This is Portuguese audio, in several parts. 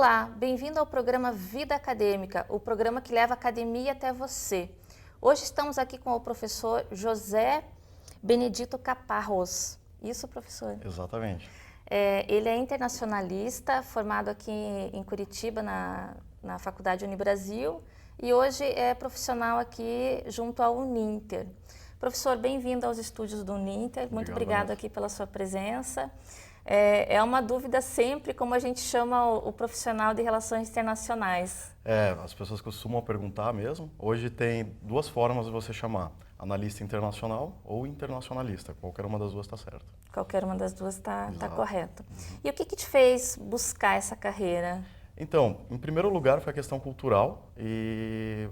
Olá, bem-vindo ao programa Vida Acadêmica, o programa que leva a academia até você. Hoje estamos aqui com o professor José Benedito Caparros. Isso, professor? Exatamente. Ele é internacionalista, formado aqui em Curitiba, na Faculdade Unibrasil, e hoje é profissional aqui junto ao Uninter. Professor, bem-vindo aos estúdios do Uninter. Muito obrigado aqui pela sua presença. É uma dúvida sempre como a gente chama o profissional de relações internacionais. As pessoas costumam perguntar mesmo. Hoje tem duas formas de você chamar: analista internacional ou internacionalista. Qualquer uma das duas está certa. Qualquer uma das duas está correta. E o que te fez buscar essa carreira? Então, em primeiro lugar foi a questão cultural e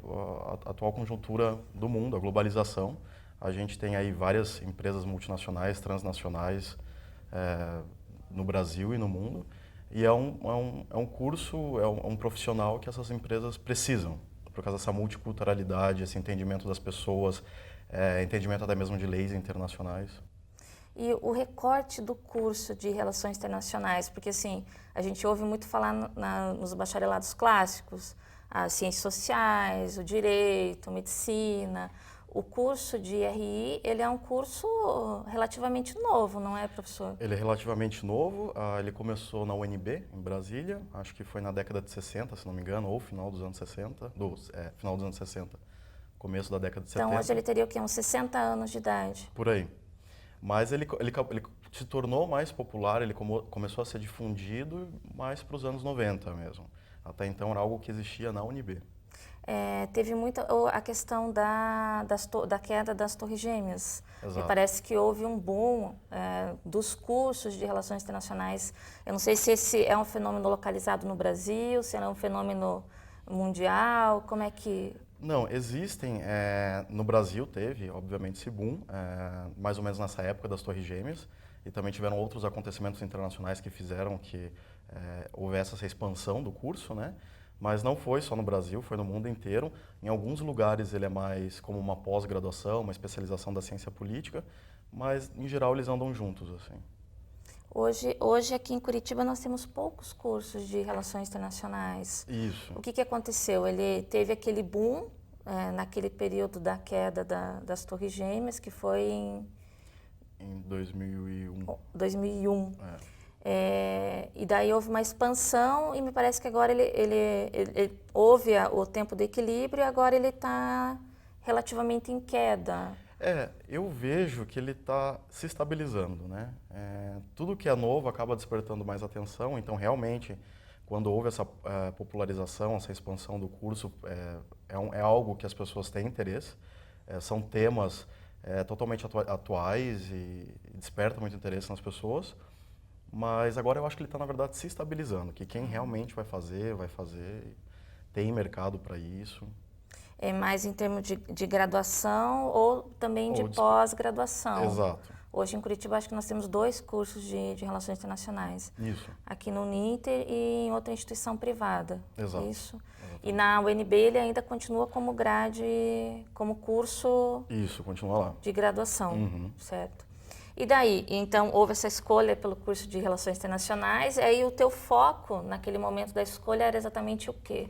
a atual conjuntura do mundo, a globalização. A gente tem aí várias empresas multinacionais, transnacionais, no Brasil e no mundo, e é um curso, é um profissional que essas empresas precisam, por causa dessa multiculturalidade, esse entendimento das pessoas, entendimento até mesmo de leis internacionais. E o recorte do curso de Relações Internacionais, porque assim, a gente ouve muito falar nos bacharelados clássicos, as ciências sociais, o direito, a medicina. O curso de RI, ele é um curso relativamente novo, não é, professor? Ele é relativamente novo, ele começou na UNB, em Brasília, acho que foi na década de 60, se não me engano, ou final dos anos 60, final dos anos 60, começo da década de 70. Então hoje ele teria o quê? Uns 60 anos de idade? Por aí. Mas ele se tornou mais popular, ele começou a ser difundido mais para os anos 90 mesmo. Até então era algo que existia na UNB. Teve muita a questão da queda das Torres Gêmeas. Exato. Me parece que houve um boom dos cursos de relações internacionais. Eu não sei se esse é um fenômeno localizado no Brasil, se é um fenômeno mundial, como é que... Não, existem, no Brasil teve, obviamente, esse boom, mais ou menos nessa época das Torres Gêmeas, e também tiveram outros acontecimentos internacionais que fizeram que houvesse essa expansão do curso, né? Mas não foi só no Brasil, foi no mundo inteiro. Em alguns lugares ele é mais como uma pós-graduação, uma especialização da ciência política, mas em geral eles andam juntos, assim. Hoje aqui em Curitiba nós temos poucos cursos de relações internacionais. Isso. O que aconteceu? Ele teve aquele boom naquele período da queda das Torres Gêmeas, que foi em 2001. 2001. E daí houve uma expansão e me parece que agora ele houve o tempo do equilíbrio e agora ele está relativamente em queda. Eu vejo que ele está se estabilizando, né? Tudo que é novo acaba despertando mais atenção, então realmente, quando houve essa popularização, essa expansão do curso, é algo que as pessoas têm interesse, são temas totalmente atuais e despertam muito interesse nas pessoas, mas agora eu acho que ele está, na verdade, se estabilizando, que quem realmente vai fazer, tem mercado para isso. É mais em termos de graduação ou também de pós-graduação. Exato. Hoje em Curitiba acho que nós temos 2 cursos de relações internacionais. Isso. Aqui no Uninter e em outra instituição privada. Exato. Isso. Exatamente. E na UNB ele ainda continua como como curso... Isso, continua lá. De graduação, Uhum. certo. E daí, então, houve essa escolha pelo curso de Relações Internacionais, e aí o teu foco naquele momento da escolha era exatamente o quê?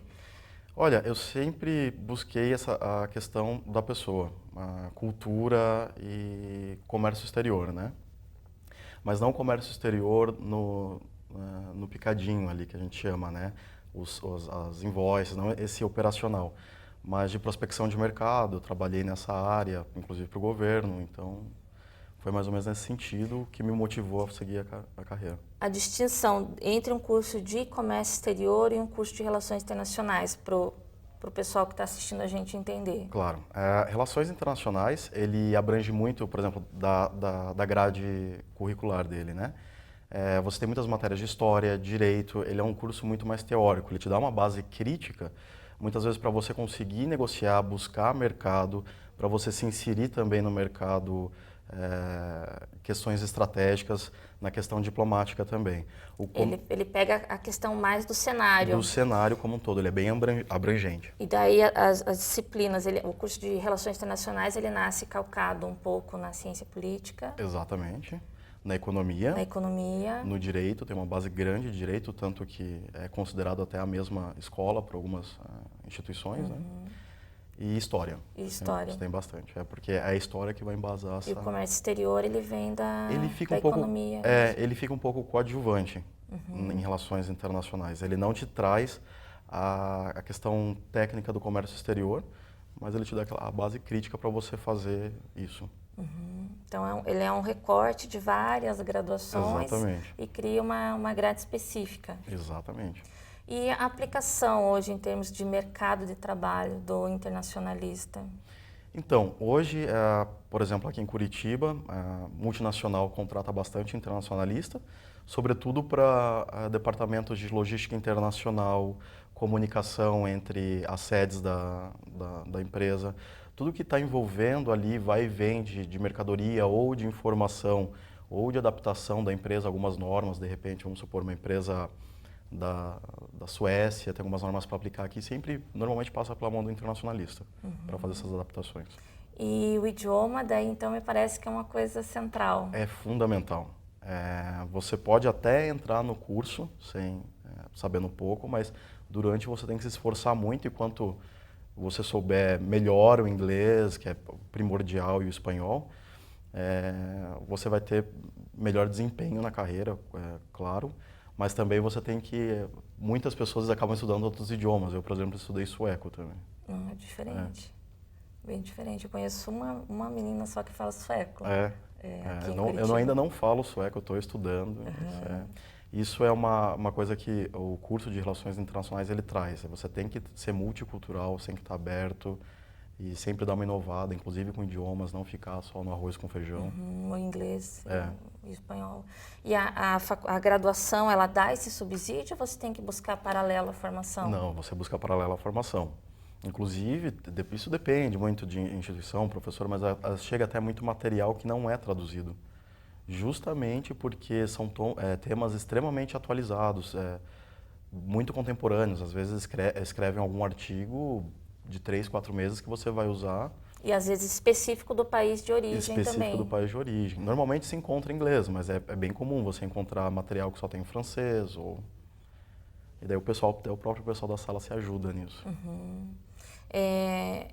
Olha, eu sempre busquei a questão da pessoa, a cultura e comércio exterior, né? Mas não comércio exterior no picadinho ali, que a gente chama, né? As invoices, não esse operacional, mas de prospecção de mercado. Eu trabalhei nessa área, inclusive para o governo, então foi mais ou menos nesse sentido que me motivou a seguir a carreira. A distinção entre um curso de comércio exterior e um curso de relações internacionais, para o pessoal que está assistindo a gente entender. Claro. Relações internacionais, ele abrange muito, por exemplo, da grade curricular dele, né? Você tem muitas matérias de história, direito, ele é um curso muito mais teórico, ele te dá uma base crítica, muitas vezes para você conseguir negociar, buscar mercado, para você se inserir também no mercado, questões estratégicas, na questão diplomática também. Ele pega a questão mais do cenário. Do cenário como um todo, ele é bem abrangente. E daí as disciplinas, o curso de Relações Internacionais, ele nasce calcado um pouco na ciência política. Exatamente. na economia, no direito, tem uma base grande de direito, tanto que é considerado até a mesma escola para algumas instituições, né? E história. E história. Tem bastante, porque é a história que vai embasar essa... E o comércio exterior, ele vem da economia. Ele fica um pouco coadjuvante em relações internacionais. Ele não te traz a questão técnica do comércio exterior, mas ele te dá a base crítica para você fazer isso. Então, ele é um recorte de várias graduações. Exatamente. E cria uma grade específica. Exatamente. E a aplicação hoje em termos de mercado de trabalho do internacionalista? Então, hoje, por exemplo, aqui em Curitiba, a multinacional contrata bastante internacionalista, sobretudo para departamentos de logística internacional, comunicação entre as sedes da empresa, tudo que está envolvendo ali vai e vem de mercadoria ou de informação ou de adaptação da empresa, algumas normas, de repente, vamos supor, uma empresa da Suécia, tem algumas normas para aplicar aqui, sempre normalmente passa pela mão do internacionalista para fazer essas adaptações. E o idioma, daí então me parece que é uma coisa central. É fundamental. Você pode até entrar no curso sabendo pouco, mas durante você tem que se esforçar muito e quanto você souber melhor o inglês, que é primordial, e o espanhol, você vai ter melhor desempenho na carreira, claro. Mas também você tem que... Muitas pessoas acabam estudando outros idiomas. Eu, por exemplo, estudei sueco também. É diferente. Bem diferente. Eu conheço uma menina só que fala sueco. Eu ainda não falo sueco, eu estou estudando. Isso é uma coisa que o curso de Relações Internacionais ele traz. Você tem que ser multicultural, você tem que estar aberto e sempre dar uma inovada, inclusive com idiomas, não ficar só no arroz com feijão. O inglês e o espanhol. E a graduação, ela dá esse subsídio ou você tem que buscar paralelo à formação? Não, você busca paralelo à formação. Inclusive, isso depende muito de instituição, professor, mas chega até muito material que não é traduzido. Justamente porque são temas extremamente atualizados, muito contemporâneos. Às vezes escrevem algum artigo de 3, 4 meses que você vai usar. E às vezes específico do país de origem também. Específico do país de origem. Normalmente se encontra em inglês, mas é bem comum você encontrar material que só tem em francês. E daí o próprio pessoal da sala se ajuda nisso.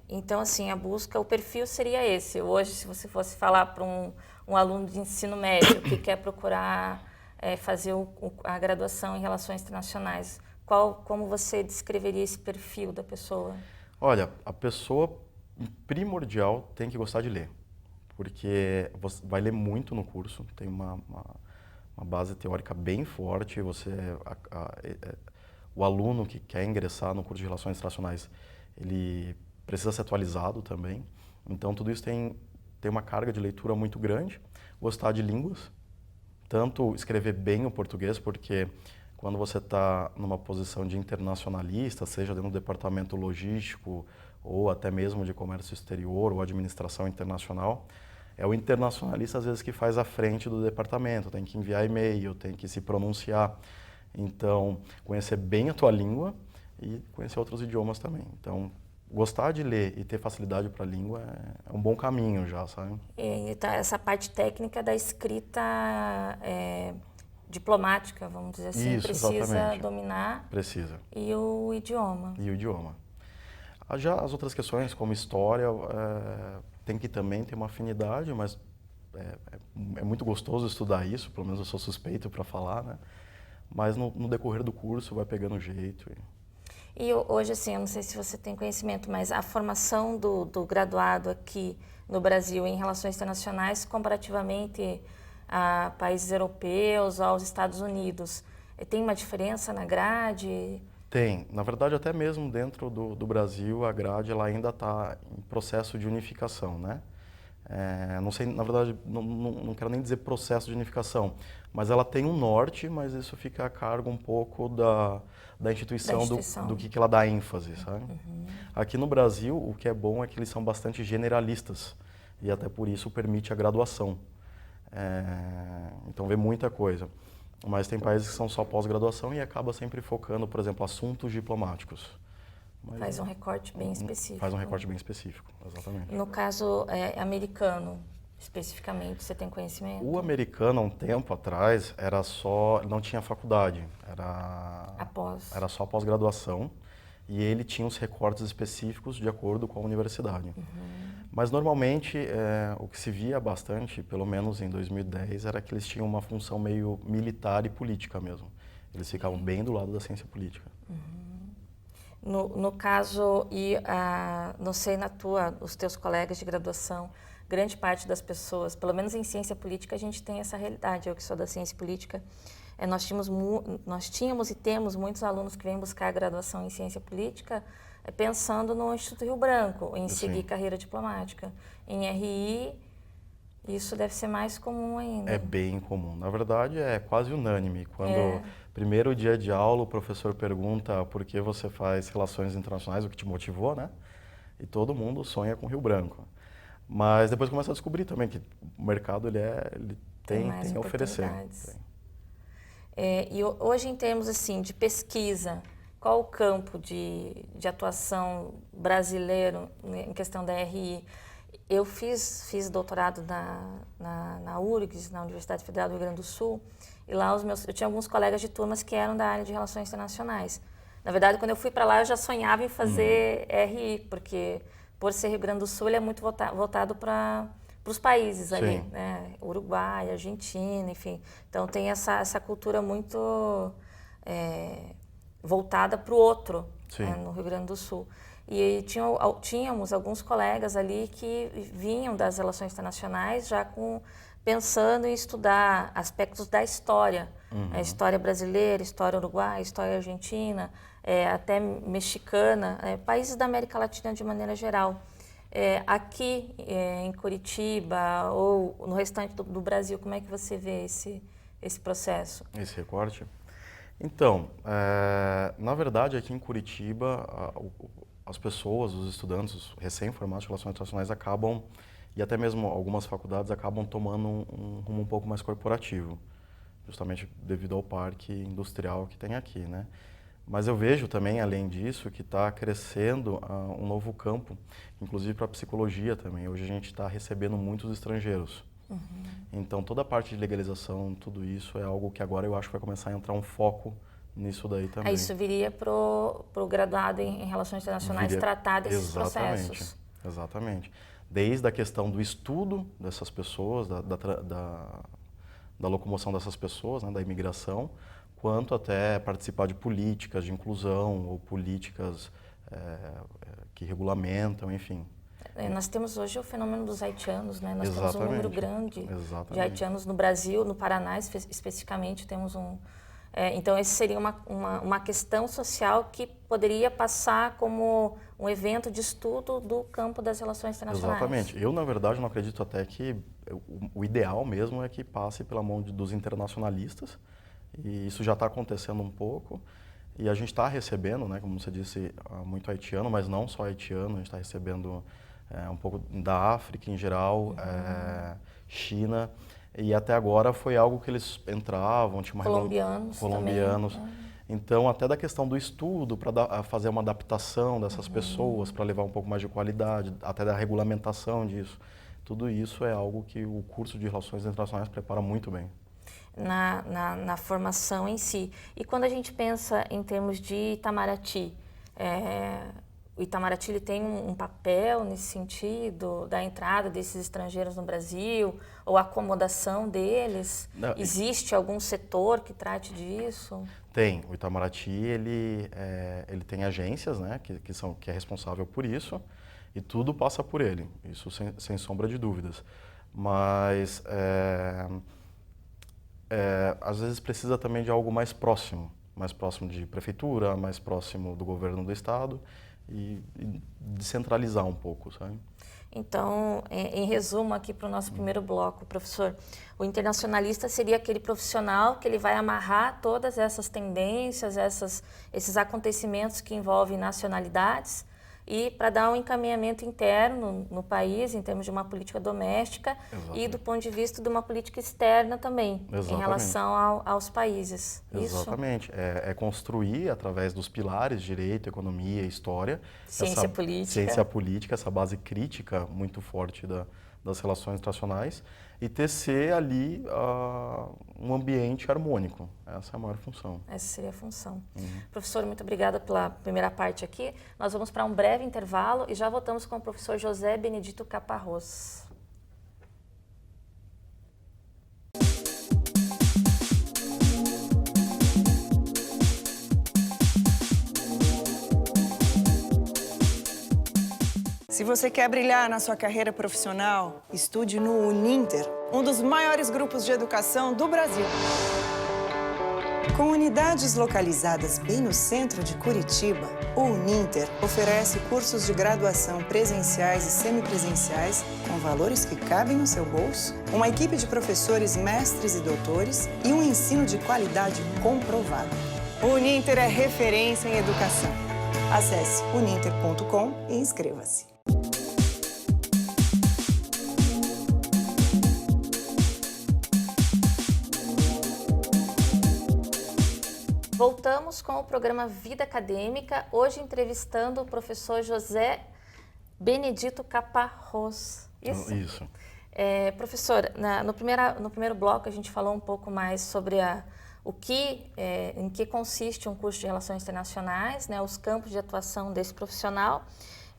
Então, assim, a busca, o perfil seria esse. Hoje, se você fosse falar para um aluno de ensino médio que quer procurar fazer a graduação em Relações Internacionais, como você descreveria esse perfil da pessoa? Olha, a pessoa primordial tem que gostar de ler, porque você vai ler muito no curso, tem uma base teórica bem forte, o aluno que quer ingressar no curso de Relações Internacionais, ele precisa ser atualizado também, então tudo isso tem uma carga de leitura muito grande, gostar de línguas, tanto escrever bem o português, porque quando você está numa posição de internacionalista, seja dentro do departamento logístico ou até mesmo de comércio exterior ou administração internacional, é o internacionalista às vezes que faz a frente do departamento, tem que enviar e-mail, tem que se pronunciar. Então, conhecer bem a tua língua e conhecer outros idiomas também. Então, gostar de ler e ter facilidade para a língua é um bom caminho já, sabe? E essa parte técnica da escrita diplomática, vamos dizer assim, Isso, precisa exatamente. dominar. Precisa. E o idioma. E o idioma. Já as outras questões, como história, tem que também ter uma afinidade, mas é muito gostoso estudar isso, pelo menos eu sou suspeito para falar, né? Mas no decorrer do curso vai pegando jeito. E hoje, assim, eu não sei se você tem conhecimento, mas a formação do graduado aqui no Brasil em relações internacionais, comparativamente a países europeus, aos Estados Unidos, tem uma diferença na grade? Tem. Na verdade, até mesmo dentro do Brasil, a grade ela ainda está em processo de unificação, né? Não sei, na verdade, não quero nem dizer processo de unificação, mas ela tem um norte, mas isso fica a cargo um pouco da instituição, do que ela dá ênfase, sabe? Aqui no Brasil, o que é bom é que eles são bastante generalistas e até por isso permite a graduação. Então vê muita coisa. Mas tem países que são só pós-graduação e acaba sempre focando, por exemplo, assuntos diplomáticos. Faz um recorte bem específico. Faz um recorte bem específico, exatamente. No caso americano, especificamente, você tem conhecimento? O americano, há um tempo atrás, não tinha faculdade, era só pós-graduação, e ele tinha os recortes específicos de acordo com a universidade. Mas normalmente o que se via bastante, pelo menos em 2010, era que eles tinham uma função meio militar e política mesmo. Eles ficavam bem do lado da ciência política. No caso, não sei os teus colegas de graduação, grande parte das pessoas, pelo menos em ciência política, a gente tem essa realidade. Eu que sou da ciência política, nós tínhamos e temos muitos alunos que vêm buscar a graduação em ciência política pensando no Instituto Rio Branco, em seguir carreira diplomática. Em RI, isso deve ser mais comum ainda. É bem comum. Na verdade, é quase unânime. Quando primeiro dia de aula, o professor pergunta por que você faz relações internacionais, o que te motivou, né? E todo mundo sonha com Rio Branco. Mas depois começa a descobrir também que o mercado ele tem a oferecer. E hoje, em termos assim, de pesquisa, qual o campo de atuação brasileiro em questão da RI? Eu fiz doutorado na URGS, na Universidade Federal do Rio Grande do Sul, e lá eu tinha alguns colegas de turmas que eram da área de relações internacionais. Na verdade, quando eu fui para lá, eu já sonhava em fazer RI, porque por ser Rio Grande do Sul, ele é muito voltado para os países ali, né? Uruguai, Argentina, enfim. Então tem essa cultura muito voltada para o outro, né, no Rio Grande do Sul. E tínhamos alguns colegas ali que vinham das relações internacionais já pensando em estudar aspectos da história, a história brasileira, história uruguaia, história argentina, até mexicana, países da América Latina de maneira geral. Aqui em Curitiba ou no restante do Brasil, como é que você vê esse processo? Esse recorte? Então, na verdade, aqui em Curitiba, as pessoas, os estudantes, os recém-formados de relações internacionais acabam, e até mesmo algumas faculdades acabam tomando um rumo um pouco mais corporativo, justamente devido ao parque industrial que tem aqui, né? Mas eu vejo também, além disso, que está crescendo um novo campo, inclusive para a psicologia também. Hoje a gente está recebendo muitos estrangeiros. Então, toda a parte de legalização, tudo isso é algo que agora eu acho que vai começar a entrar um foco nisso daí também. Isso viria para o graduado em Relações Internacionais tratar desses processos. Exatamente. Desde a questão do estudo dessas pessoas, da locomoção dessas pessoas, né, da imigração, quanto até participar de políticas de inclusão ou políticas que regulamentam, enfim. Nós temos hoje o fenômeno dos haitianos, né? Nós Exatamente. temos um número grande de haitianos no Brasil, no Paraná especificamente, temos então, esse seria uma questão social que poderia passar como um evento de estudo do campo das relações internacionais. Exatamente. Eu, na verdade, não acredito até que o ideal mesmo é que passe pela mão dos internacionalistas, e isso já está acontecendo um pouco, e a gente está recebendo, né, como você disse, muito haitiano, mas não só haitiano, a gente está recebendo um pouco da África em geral, China. E até agora foi algo que eles entravam, tinha uma colombianos também. Então, até da questão do estudo, para fazer uma adaptação dessas pessoas, para levar um pouco mais de qualidade, até da regulamentação disso. Tudo isso é algo que o curso de Relações Internacionais prepara muito bem. Na formação em si. E quando a gente pensa em termos de Itamaraty, o Itamaraty ele tem um papel nesse sentido, da entrada desses estrangeiros no Brasil, ou a acomodação deles? Não, existe algum setor que trate disso? Tem. O Itamaraty ele tem agências, né, que é responsável por isso, e tudo passa por ele, isso sem sombra de dúvidas. Mas às vezes precisa também de algo mais próximo de prefeitura, mais próximo do governo do estado, e descentralizar um pouco, sabe? Então, em resumo aqui para o nosso primeiro bloco, professor, o internacionalista seria aquele profissional que ele vai amarrar todas essas tendências, esses acontecimentos que envolvem nacionalidades, e para dar um encaminhamento interno no país, em termos de uma política doméstica. Exatamente. E do ponto de vista de uma política externa também, Exatamente. Em relação aos países. Exatamente. É construir, através dos pilares, direito, economia, história, ciência política, essa base crítica muito forte das relações internacionais e tecer ali um ambiente harmônico. Essa é a maior função. Essa seria a função. Professor, muito obrigada pela primeira parte aqui. Nós vamos para um breve intervalo e já voltamos com o professor José Benedito Caparrós. Se você quer brilhar na sua carreira profissional, estude no Uninter, um dos maiores grupos de educação do Brasil. Com unidades localizadas bem no centro de Curitiba, o Uninter oferece cursos de graduação presenciais e semipresenciais com valores que cabem no seu bolso, uma equipe de professores mestres e doutores e um ensino de qualidade comprovado. O Uninter é referência em educação. Acesse uninter.com e inscreva-se. Voltamos com o programa Vida Acadêmica, hoje entrevistando o professor José Benedito Caparrós. Isso. Professor, no primeiro bloco a gente falou um pouco mais sobre em que consiste um curso de Relações Internacionais, né, os campos de atuação desse profissional.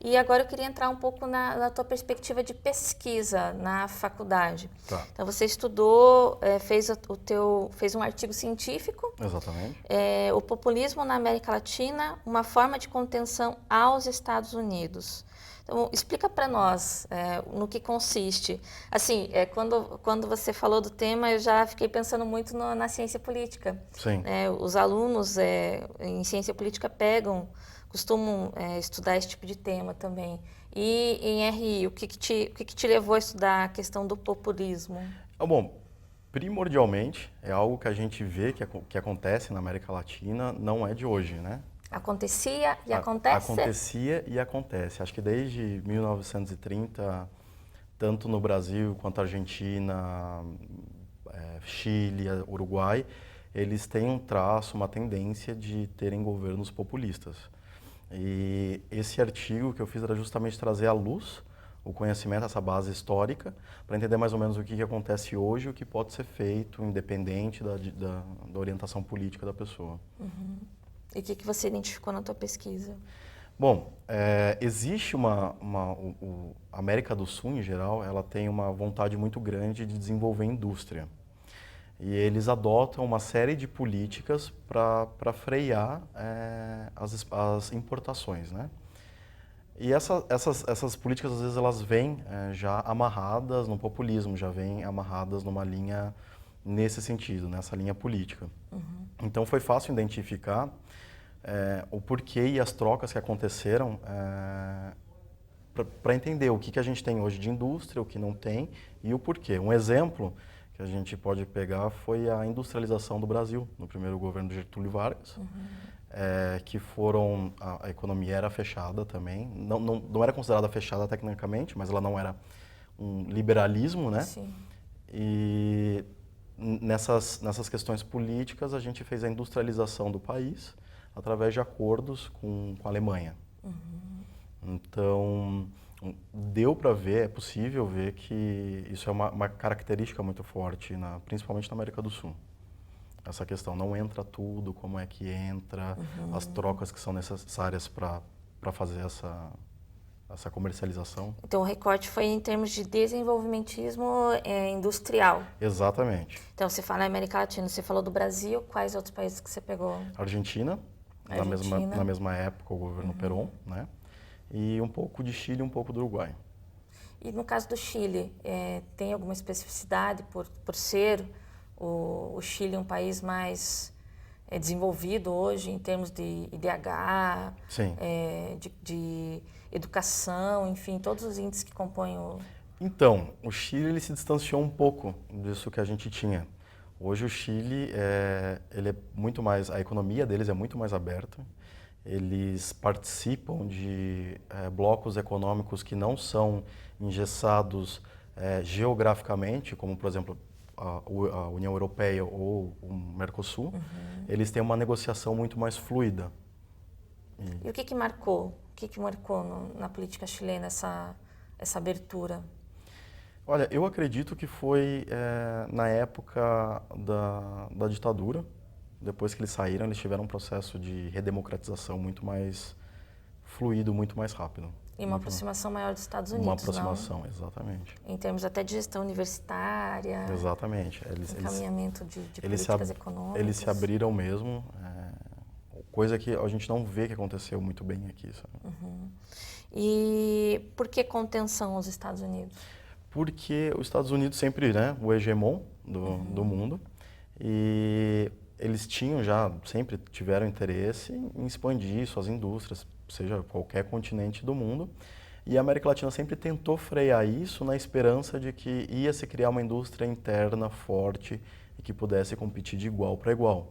E agora eu queria entrar um pouco na tua perspectiva de pesquisa na faculdade. Tá. Então, você estudou, fez um artigo científico. Exatamente. O populismo na América Latina, uma forma de contenção aos Estados Unidos. Então, explica para nós no que consiste. Assim, quando você falou do tema, eu já fiquei pensando muito na ciência política. Sim. Os alunos em ciência política costumam estudar esse tipo de tema também. E em RI, o que te levou a estudar a questão do populismo? Bom, primordialmente, é algo que a gente vê que acontece na América Latina, não é de hoje, né? Acontecia e acontece? Acontecia e acontece. Acho que desde 1930, tanto no Brasil quanto Argentina, Chile, Uruguai, eles têm um traço, uma tendência de terem governos populistas. E esse artigo que eu fiz era justamente trazer à luz o conhecimento, essa base histórica, para entender mais ou menos o que acontece hoje e o que pode ser feito, independente da orientação política da pessoa. Uhum. E o que você identificou na tua pesquisa? Bom, existe a América do Sul, em geral, ela tem uma vontade muito grande de desenvolver indústria. E eles adotam uma série de políticas para frear as importações, né? E essas políticas, às vezes, elas vêm já amarradas no populismo, já vêm amarradas numa linha nesse sentido, nessa linha política. Uhum. Então, foi fácil identificar o porquê e as trocas que aconteceram para entender o que a gente tem hoje de indústria, o que não tem e o porquê. Um exemplo que a gente pode pegar foi a industrialização do Brasil, no primeiro governo de Getúlio Vargas, que a economia era fechada também, não era considerada fechada tecnicamente, mas ela não era um liberalismo, né? Sim. E nessas questões políticas a gente fez a industrialização do país através de acordos com a Alemanha. Uhum. Então, deu para ver, é possível ver que isso é uma característica muito forte, principalmente na América do Sul. Essa questão, não entra tudo, como é que entra, as trocas que são necessárias para fazer essa comercialização. Então, o recorte foi em termos de desenvolvimentismo industrial. Exatamente. Então, você fala na América Latina, você falou do Brasil, quais outros países que você pegou? Argentina. Na mesma época, o governo Perón, né? E um pouco de Chile e um pouco do Uruguai. E no caso do Chile, tem alguma especificidade por ser o Chile um país mais desenvolvido hoje em termos de IDH, de educação, enfim, todos os índices que compõem o... Então, o Chile ele se distanciou um pouco disso que a gente tinha. Hoje o Chile, ele é muito mais, a economia deles é muito mais aberta. Eles participam de blocos econômicos que não são engessados geograficamente, como, por exemplo, a União Europeia ou o Mercosul. Uhum. Eles têm uma negociação muito mais fluida. E o que marcou? O que marcou na política chilena essa abertura? Olha, eu acredito que foi na época da ditadura. Depois que eles saíram, eles tiveram um processo de redemocratização muito mais fluido, muito mais rápido. E uma aproximação maior dos Estados Uma Unidos, aproximação, exatamente. Em termos até de gestão universitária, Exatamente. encaminhamento de políticas econômicas. Eles se abriram mesmo, coisa que a gente não vê que aconteceu muito bem aqui. Sabe? E por que contenção aos Estados Unidos? Porque os Estados Unidos sempre, né, o hegemon do mundo, e eles sempre tiveram interesse em expandir suas indústrias, seja qualquer continente do mundo, e a América Latina sempre tentou frear isso na esperança de que ia se criar uma indústria interna forte e que pudesse competir de igual para igual.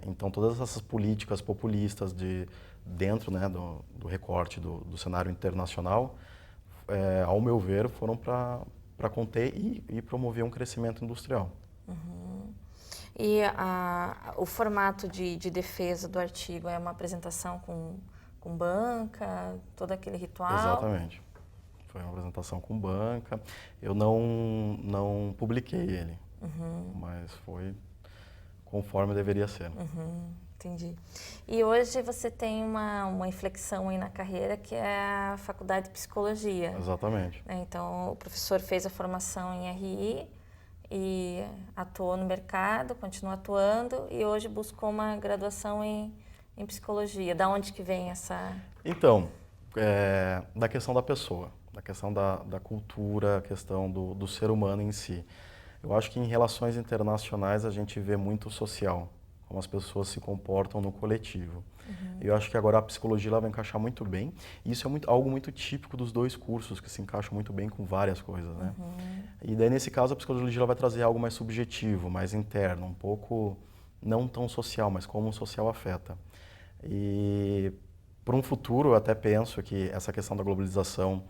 Então todas essas políticas populistas dentro, né, do recorte do cenário internacional, ao meu ver, foram para conter e promover um crescimento industrial. E o formato de defesa do artigo é uma apresentação com banca, todo aquele ritual? Exatamente. Foi uma apresentação com banca. Eu não publiquei ele, mas foi conforme deveria ser. Entendi. E hoje você tem uma inflexão aí na carreira que é a faculdade de psicologia. Exatamente. Então, o professor fez a formação em RI e atuou no mercado, continua atuando e hoje buscou uma graduação em psicologia. Da onde que vem essa... Então, da questão da pessoa, da questão da cultura, a questão do ser humano em si. Eu acho que em relações internacionais a gente vê muito o social, como as pessoas se comportam no coletivo. Eu acho que agora a psicologia ela vai encaixar muito bem. E isso é algo muito típico dos dois cursos, que se encaixam muito bem com várias coisas, né? E daí, nesse caso, a psicologia ela vai trazer algo mais subjetivo, mais interno, um pouco não tão social, mas como o social afeta. E para um futuro, eu até penso que essa questão da globalização,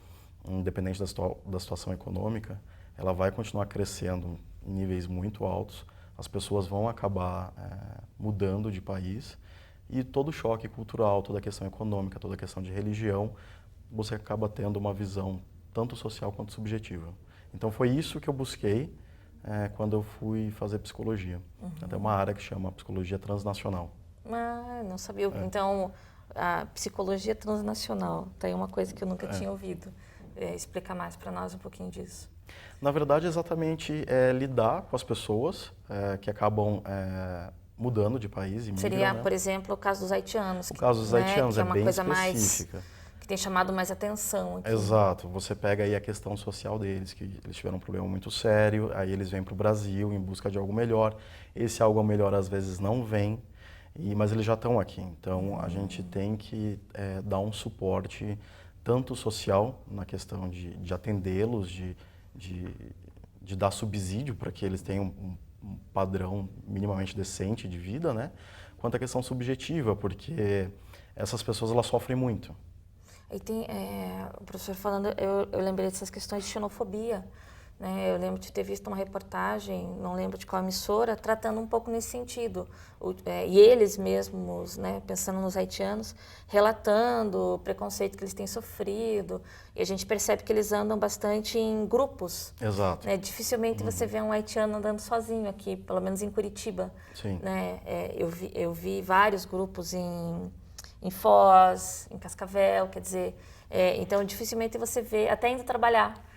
independente da situação econômica, ela vai continuar crescendo em níveis muito altos. As pessoas vão acabar mudando de país e todo o choque cultural, toda a questão econômica, toda a questão de religião, você acaba tendo uma visão tanto social quanto subjetiva. Então foi isso que eu busquei quando eu fui fazer psicologia. Tem uma área que chama psicologia transnacional. Ah, não sabia. Então, a psicologia transnacional, tem uma coisa que eu nunca tinha ouvido. Explica mais para nós um pouquinho disso. Na verdade, exatamente lidar com as pessoas que acabam mudando de país e migram, Seria, né? Por exemplo, o caso dos haitianos. O caso dos haitianos que é uma bem coisa específica. mais que tem chamado mais atenção aqui. Exato. Você pega aí a questão social deles, que eles tiveram um problema muito sério, aí eles vêm para o Brasil em busca de algo melhor. Esse algo melhor às vezes não vem, mas eles já estão aqui. Então a gente tem que dar um suporte tanto social na questão de atendê-los, de dar subsídio para que eles tenham um padrão minimamente decente de vida, né? Quanto à questão subjetiva, porque essas pessoas elas sofrem muito. E tem, o professor falando, eu lembrei dessas questões de xenofobia, né? Eu lembro de ter visto uma reportagem, não lembro de qual emissora, tratando um pouco nesse sentido. E eles mesmos, né, pensando nos haitianos, relatando o preconceito que eles têm sofrido. E a gente percebe que eles andam bastante em grupos. Exato. Né? Dificilmente você vê um haitiano andando sozinho aqui, pelo menos em Curitiba. Sim. Né? Eu vi vários grupos em Foz, em Cascavel, quer dizer... então, dificilmente você vê, até indo trabalhar.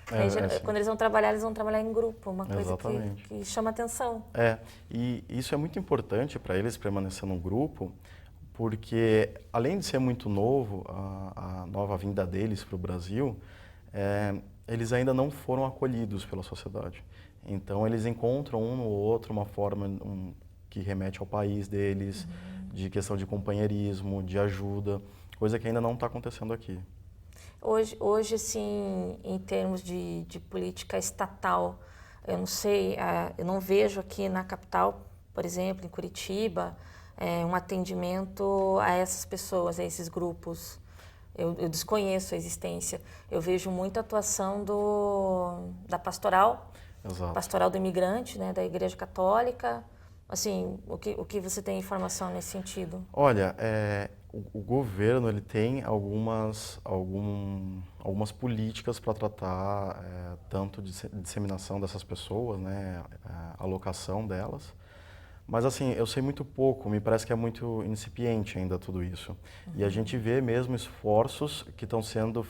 Quando eles vão trabalhar em grupo, uma coisa que chama atenção. E isso é muito importante para eles permanecer num grupo, porque além de ser muito novo, a nova vinda deles para o Brasil, eles ainda não foram acolhidos pela sociedade. Então eles encontram um no outro uma forma que remete ao país deles, de questão de companheirismo, de ajuda, coisa que ainda não está acontecendo aqui. Hoje, assim, em termos de política estatal, eu não sei, eu não vejo aqui na capital, por exemplo, em Curitiba, um atendimento a essas pessoas, a esses grupos. Eu desconheço a existência. Eu vejo muita atuação da pastoral, Exato. Pastoral do imigrante, né, da Igreja Católica. Assim, o que você tem informação nesse sentido? Olha, o governo ele tem algumas políticas para tratar tanto de disseminação dessas pessoas, né, alocação delas. Mas assim, eu sei muito pouco, me parece que é muito incipiente ainda tudo isso. E a gente vê mesmo esforços que estão sendo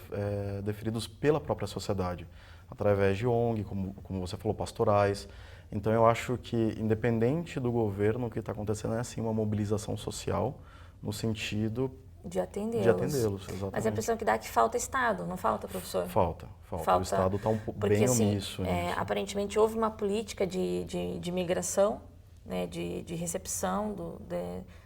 definidos pela própria sociedade, através de ONG, como você falou, pastorais. Então eu acho que, independente do governo, o que está acontecendo é assim uma mobilização social no sentido De atendê-los. de atendê-los, exatamente. Mas a impressão que dá é que falta Estado, não falta, professor? Falta. O Estado está bem omisso nisso. Aparentemente houve uma política de migração, né, de recepção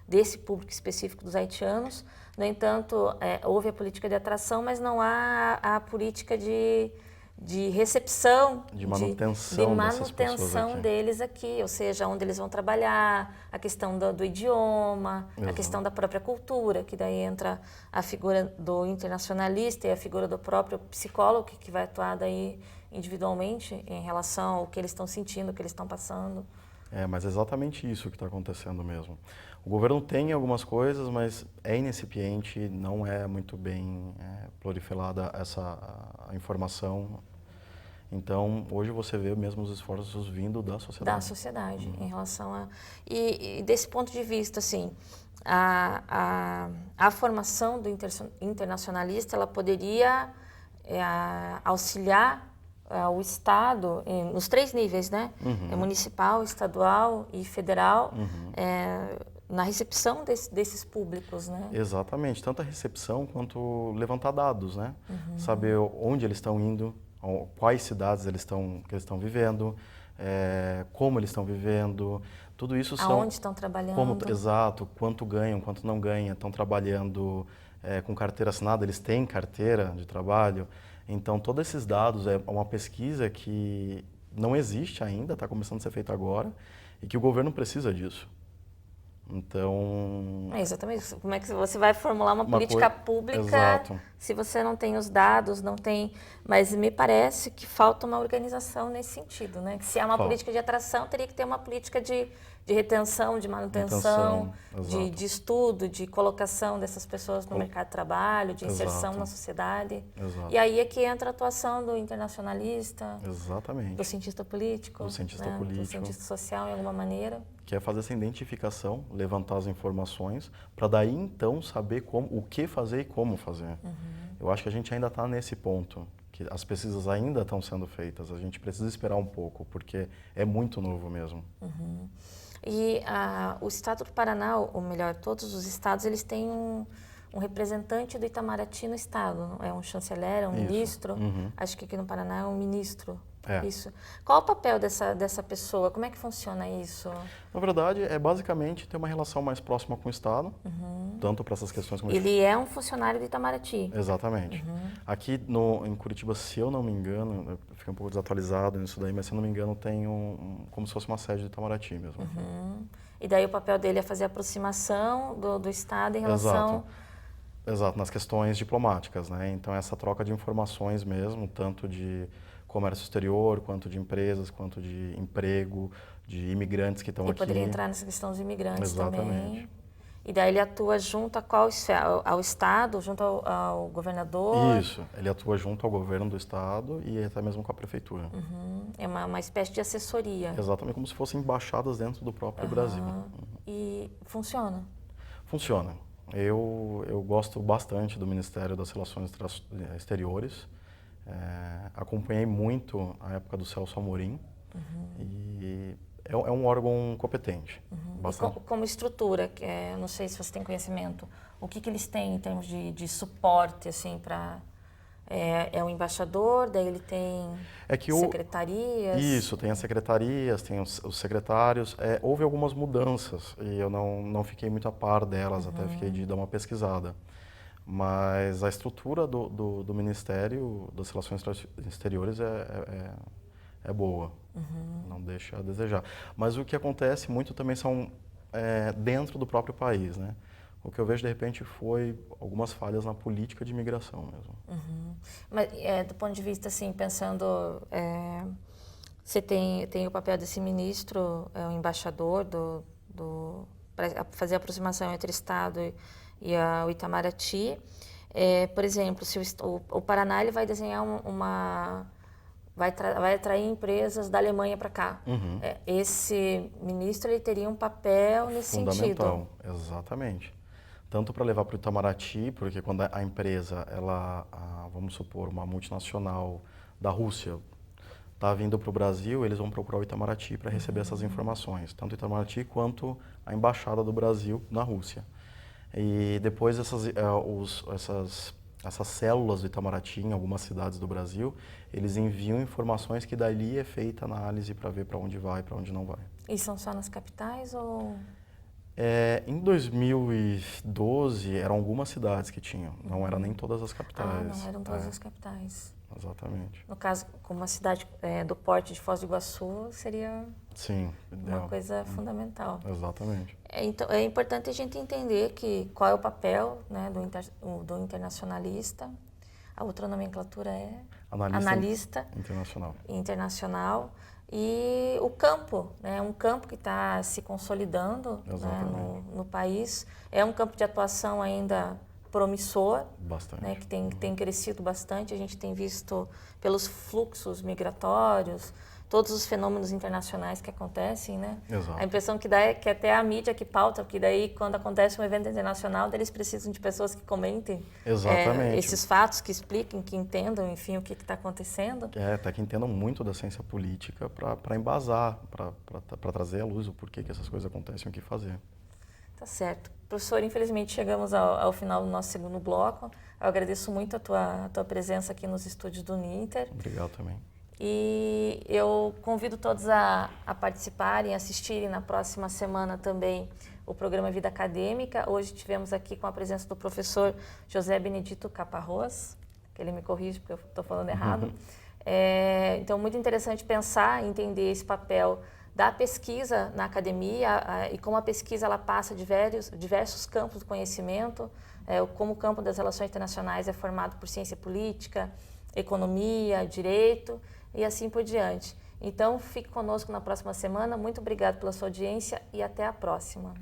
desse público específico dos haitianos. No entanto, houve a política de atração, mas não há a política de recepção, de manutenção deles aqui, ou seja, onde eles vão trabalhar, a questão do idioma, Exato. a questão da própria cultura, que daí entra a figura do internacionalista e a figura do próprio psicólogo, que vai atuar daí individualmente em relação ao que eles estão sentindo, o que eles estão passando. Mas é exatamente isso que está acontecendo mesmo. O governo tem algumas coisas, mas é incipiente, não é muito bem proliferada a informação. Então, hoje você vê mesmo os esforços vindo da sociedade. Da sociedade, em relação a... E desse ponto de vista, assim, a formação do internacionalista, ela poderia auxiliar o Estado, nos 3 níveis, né? Municipal, estadual e federal, na recepção desses públicos, né? Exatamente, tanto a recepção quanto levantar dados, né? Saber onde eles estão indo, quais cidades que eles estão vivendo, como eles estão vivendo, tudo isso são... Aonde estão trabalhando. Exato, quanto ganham, quanto não ganham, estão trabalhando com carteira assinada, eles têm carteira de trabalho. Então, todos esses dados é uma pesquisa que não existe ainda, está começando a ser feita agora, e que o governo precisa disso. Então... exatamente. Como é que você vai formular uma política pública Exato. se você não tem os dados, não tem... Mas me parece que falta uma organização nesse sentido, né? Que se há uma política de atração, teria que ter uma política de retenção, de manutenção, de estudo, de colocação dessas pessoas no mercado de trabalho, de inserção na sociedade. Exato. E aí é que entra a atuação do internacionalista, Exatamente. do cientista político, do cientista né? político, do cientista social, em alguma maneira. Que é fazer essa identificação, levantar as informações, para daí então saber o que fazer e como fazer. Eu acho que a gente ainda está nesse ponto, que as pesquisas ainda estão sendo feitas, a gente precisa esperar um pouco, porque é muito novo mesmo. E o Estado do Paraná, ou melhor, todos os estados, eles têm um representante do Itamaraty no Estado. É um chanceler, é um ministro. Acho que aqui no Paraná é um ministro. Isso. Qual o papel dessa pessoa? Como é que funciona isso? Na verdade, é basicamente ter uma relação mais próxima com o Estado, tanto para essas questões como... Ele é um funcionário do Itamaraty. Exatamente. Aqui em Curitiba, se eu não me engano, eu fiquei um pouco desatualizado nisso daí, mas se eu não me engano tem como se fosse uma sede do Itamaraty mesmo. E daí o papel dele é fazer a aproximação do Estado em relação... Exato, nas questões diplomáticas, né? Então essa troca de informações mesmo, tanto de comércio exterior, quanto de empresas, quanto de emprego, de imigrantes que estão aqui. E poderia entrar nessa questão dos imigrantes também. Exatamente. E daí ele atua junto a qual esfera? Ao Estado, junto ao governador? Isso, ele atua junto ao governo do Estado e até mesmo com a prefeitura. É uma espécie de assessoria. Exatamente, como se fossem embaixadas dentro do próprio Brasil. E funciona? Funciona. Eu gosto bastante do Ministério das Relações Exteriores. Acompanhei muito a época do Celso Amorim e é um órgão competente. E como estrutura, não sei se você tem conhecimento, o que eles têm em termos de suporte, assim, para... É o embaixador, daí ele tem secretarias? Isso, tem as secretarias, tem os secretários. Houve algumas mudanças e eu não fiquei muito a par delas, até fiquei de dar uma pesquisada. Mas a estrutura do Ministério das Relações Exteriores é boa, não deixa a desejar. Mas o que acontece muito também são dentro do próprio país, né? O que eu vejo, de repente, foi algumas falhas na política de imigração mesmo. Mas, do ponto de vista, assim, pensando, você tem o papel desse ministro, o embaixador, para fazer a aproximação entre Estado o Itamaraty. Por exemplo, se o Paraná ele vai desenhar vai atrair empresas da Alemanha para cá. Esse ministro ele teria um papel nesse fundamental, sentido. exatamente. Tanto para levar para o Itamaraty, porque quando a empresa, vamos supor, uma multinacional da Rússia, está vindo para o Brasil, eles vão procurar o Itamaraty para receber essas informações, tanto o Itamaraty quanto a Embaixada do Brasil na Rússia. E depois essas células do Itamaraty em algumas cidades do Brasil, eles enviam informações que dali é feita análise para ver para onde vai, para onde não vai. E são só nas capitais ou... Em 2012 eram algumas cidades que tinham, não eram nem todas as capitais. Não eram todas as capitais. Exatamente. No caso, como a cidade do porte de Foz do Iguaçu, seria Sim, uma coisa fundamental. Exatamente. Então, é importante a gente entender qual é o papel, né, do internacionalista. A outra nomenclatura é analista internacional. E o campo, né, um campo que está se consolidando, né, no país. É um campo de atuação ainda promissor, bastante, né, que tem crescido bastante. A gente tem visto pelos fluxos migratórios, todos os fenômenos internacionais que acontecem, né? Exato. A impressão que dá é que até a mídia que pauta, que daí quando acontece um evento internacional, eles precisam de pessoas que comentem esses fatos, que expliquem, que entendam, enfim, o que está acontecendo. Até que entendam muito da ciência política para embasar, para trazer à luz o porquê que essas coisas acontecem e o que fazer. Tá certo. Professor, infelizmente chegamos ao final do nosso segundo bloco. Eu agradeço muito a tua presença aqui nos estúdios do Uninter. Obrigado também. E eu convido todos a participarem, assistirem na próxima semana também o programa Vida Acadêmica. Hoje tivemos aqui com a presença do professor José Benedito Caparrós, que ele me corrige porque eu estou falando errado. Então, muito interessante pensar e entender esse papel da pesquisa na academia e como a pesquisa ela passa diversos campos do conhecimento, como o campo das relações internacionais é formado por ciência política, economia, direito e assim por diante. Então, fique conosco na próxima semana. Muito obrigado pela sua audiência e até a próxima.